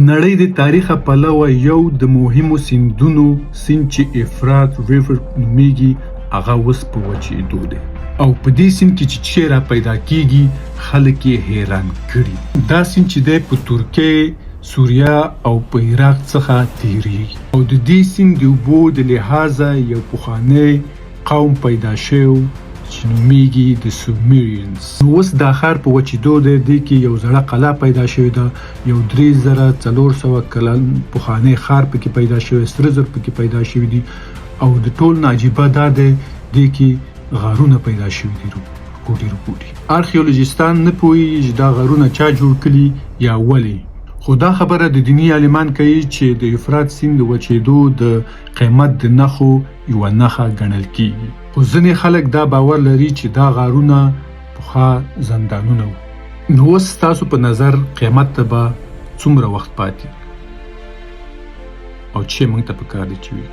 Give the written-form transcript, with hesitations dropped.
نړۍ د تاریخه پلوه یو د مهمو سیندونو سیند چې افرات ریور نومیږي هغه اوس په وچېدو دی او په دې سیند کې چې را پیدا کیږي خلک یې حیران کړي. دا سیند چې دی په ترکیه، سوریه او په عراق څخه تیریږي او د دې سیند د اوبو د لحاظه یو پخوانی قوم پیدا شوی چې نومیږي د سومریانز. نو اوس دا ښار په وچېدو دی. دې کې یو زړه قلعه پیدا شوې ده، یو 3400 کلن پخوانی ښار پکې پیدا شوی، سره زر پکې پیدا شوي دي او د ټول نه عجیبه دا دی دې کې غارونه پیدا شوي دي، کوټي. ارخیولوژیستان نه پوهېږي چې دا غارونه چا جوړ کړي یا ولې، خو دا خبره د دیني عالمان کوي چې د افرات سیند د وچېدو د قیمت د نښو یوه نښه ګڼل کیږي. خو ځینې خلک دا باور لري چې دا غارونه پخوا زندانونه وو. نو اوس ستاسو په نظر قیمت ته به څومره وخت پاتې او چې موږ ته پکار دی چې وي.